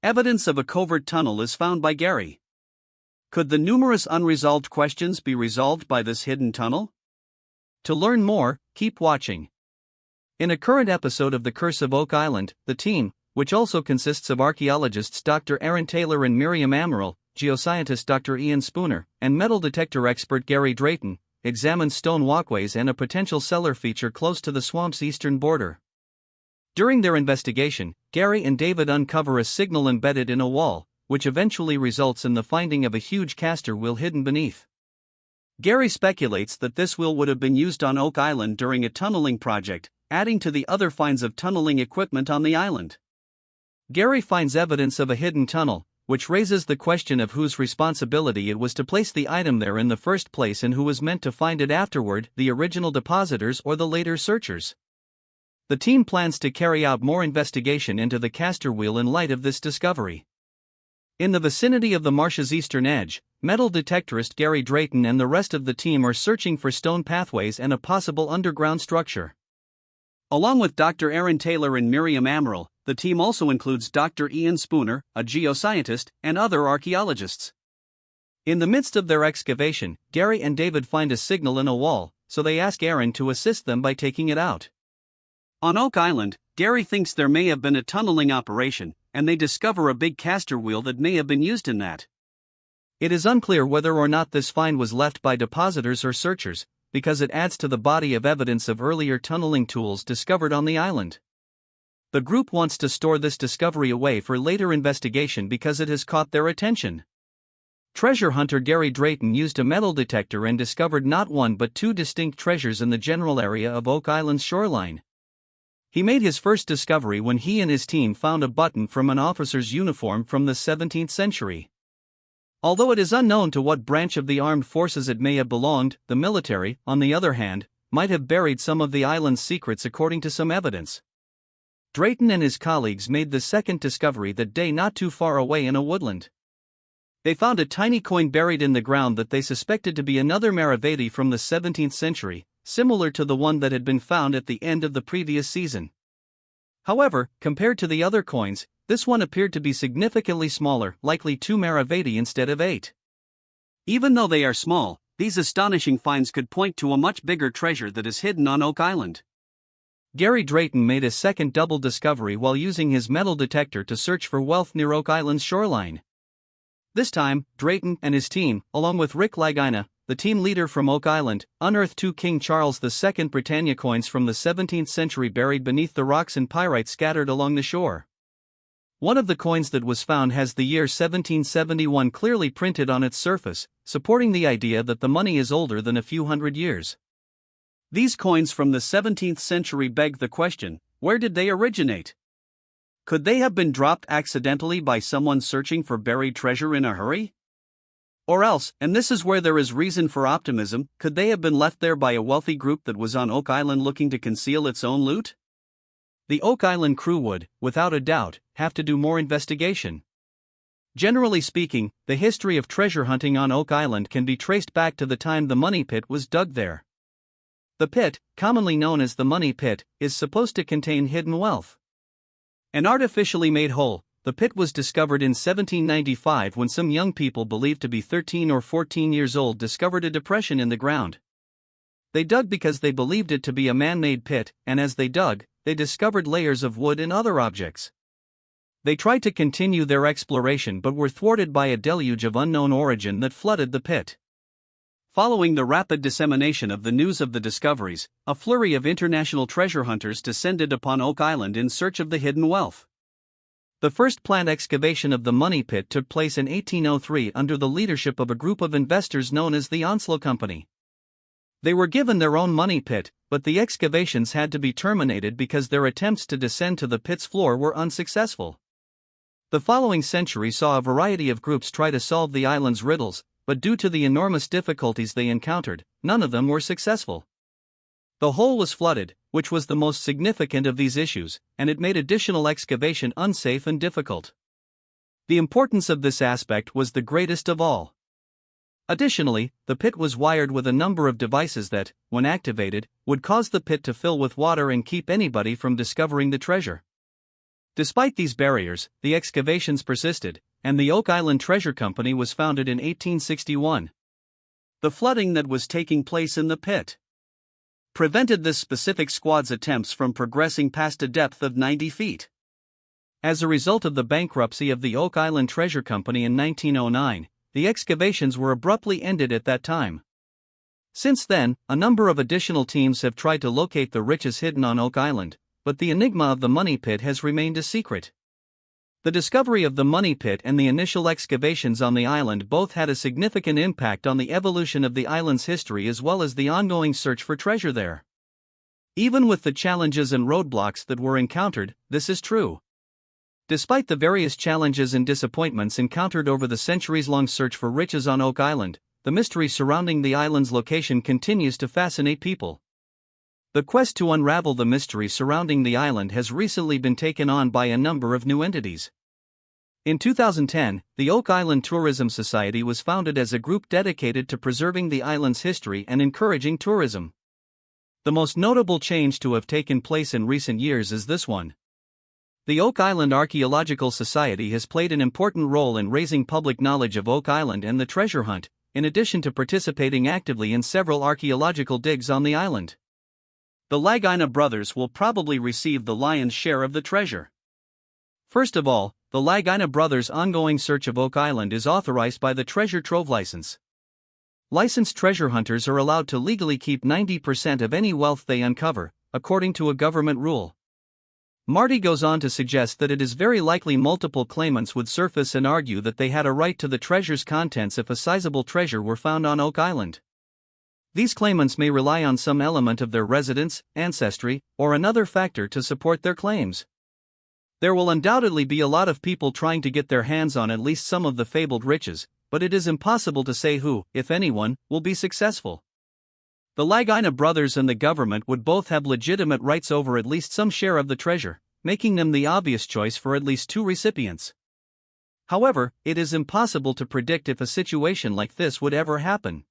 Evidence of a covert tunnel is found by Gary. Could the numerous unresolved questions be resolved by this hidden tunnel? To learn more, keep watching. In a current episode of The Curse of Oak Island, the team, which also consists of archaeologists Dr. Aaron Taylor and Miriam Amaral, geoscientist Dr. Ian Spooner, and metal detector expert Gary Drayton, examines stone walkways and a potential cellar feature close to the swamp's eastern border. During their investigation, Gary and David uncover a signal embedded in a wall, which eventually results in the finding of a huge caster wheel hidden beneath. Gary speculates that this wheel would have been used on Oak Island during a tunneling project, adding to the other finds of tunneling equipment on the island. Gary finds evidence of a hidden tunnel, which raises the question of whose responsibility it was to place the item there in the first place and who was meant to find it afterward, the original depositors or the later searchers. The team plans to carry out more investigation into the caster wheel in light of this discovery. In the vicinity of the marsh's eastern edge, metal detectorist Gary Drayton and the rest of the team are searching for stone pathways and a possible underground structure. Along with Dr. Aaron Taylor and Miriam Amaral, the team also includes Dr. Ian Spooner, a geoscientist, and other archaeologists. In the midst of their excavation, Gary and David find a signal in a wall, so they ask Aaron to assist them by taking it out. On Oak Island, Gary thinks there may have been a tunneling operation, and they discover a big caster wheel that may have been used in that. It is unclear whether or not this find was left by depositors or searchers, because it adds to the body of evidence of earlier tunneling tools discovered on the island. The group wants to store this discovery away for later investigation because it has caught their attention. Treasure hunter Gary Drayton used a metal detector and discovered not one but two distinct treasures in the general area of Oak Island's shoreline. He made his first discovery when he and his team found a button from an officer's uniform from the 17th century. Although it is unknown to what branch of the armed forces it may have belonged, the military, on the other hand, might have buried some of the island's secrets according to some evidence. Drayton and his colleagues made the second discovery that day not too far away in a woodland. They found a tiny coin buried in the ground that they suspected to be another Maravedi from the 17th century, similar to the one that had been found at the end of the previous season. However, compared to the other coins, this one appeared to be significantly smaller, likely 2 Maravedi instead of 8. Even though they are small, these astonishing finds could point to a much bigger treasure that is hidden on Oak Island. Gary Drayton made a second double discovery while using his metal detector to search for wealth near Oak Island's shoreline. This time, Drayton and his team, along with Rick Lagina, the team leader from Oak Island, unearthed 2 King Charles II Britannia coins from the 17th century buried beneath the rocks and pyrite scattered along the shore. One of the coins that was found has the year 1771 clearly printed on its surface, supporting the idea that the money is older than a few hundred years. These coins from the 17th century beg the question, where did they originate? Could they have been dropped accidentally by someone searching for buried treasure in a hurry? Or else, and this is where there is reason for optimism, could they have been left there by a wealthy group that was on Oak Island looking to conceal its own loot? The Oak Island crew would, without a doubt, have to do more investigation. Generally speaking, the history of treasure hunting on Oak Island can be traced back to the time the money pit was dug there. The pit, commonly known as the money pit, is supposed to contain hidden wealth. An artificially made hole, the pit was discovered in 1795 when some young people believed to be 13 or 14 years old discovered a depression in the ground. They dug because they believed it to be a man-made pit, and as they dug, they discovered layers of wood and other objects. They tried to continue their exploration but were thwarted by a deluge of unknown origin that flooded the pit. Following the rapid dissemination of the news of the discoveries, a flurry of international treasure hunters descended upon Oak Island in search of the hidden wealth. The first planned excavation of the money pit took place in 1803 under the leadership of a group of investors known as the Onslow Company. They were given their own money pit, but the excavations had to be terminated because their attempts to descend to the pit's floor were unsuccessful. The following century saw a variety of groups try to solve the island's riddles, but due to the enormous difficulties they encountered, none of them were successful. The hole was flooded, which was the most significant of these issues, and it made additional excavation unsafe and difficult. The importance of this aspect was the greatest of all. Additionally, the pit was wired with a number of devices that, when activated, would cause the pit to fill with water and keep anybody from discovering the treasure. Despite these barriers, the excavations persisted, and the Oak Island Treasure Company was founded in 1861. The flooding that was taking place in the pit prevented this specific squad's attempts from progressing past a depth of 90 feet. As a result of the bankruptcy of the Oak Island Treasure Company in 1909, the excavations were abruptly ended at that time. Since then, a number of additional teams have tried to locate the riches hidden on Oak Island, but the enigma of the money pit has remained a secret. The discovery of the money pit and the initial excavations on the island both had a significant impact on the evolution of the island's history as well as the ongoing search for treasure there. Even with the challenges and roadblocks that were encountered, this is true. Despite the various challenges and disappointments encountered over the centuries-long search for riches on Oak Island, the mystery surrounding the island's location continues to fascinate people. The quest to unravel the mystery surrounding the island has recently been taken on by a number of new entities. In 2010, the Oak Island Tourism Society was founded as a group dedicated to preserving the island's history and encouraging tourism. The most notable change to have taken place in recent years is this one. The Oak Island Archaeological Society has played an important role in raising public knowledge of Oak Island and the treasure hunt, in addition to participating actively in several archaeological digs on the island. The Lagina brothers will probably receive the lion's share of the treasure. First of all, the Lagina brothers' ongoing search of Oak Island is authorized by the Treasure Trove License. Licensed treasure hunters are allowed to legally keep 90% of any wealth they uncover, according to a government rule. Marty goes on to suggest that it is very likely multiple claimants would surface and argue that they had a right to the treasure's contents if a sizable treasure were found on Oak Island. These claimants may rely on some element of their residence, ancestry, or another factor to support their claims. There will undoubtedly be a lot of people trying to get their hands on at least some of the fabled riches, but it is impossible to say who, if anyone, will be successful. The Lagina brothers and the government would both have legitimate rights over at least some share of the treasure, making them the obvious choice for at least two recipients. However, it is impossible to predict if a situation like this would ever happen.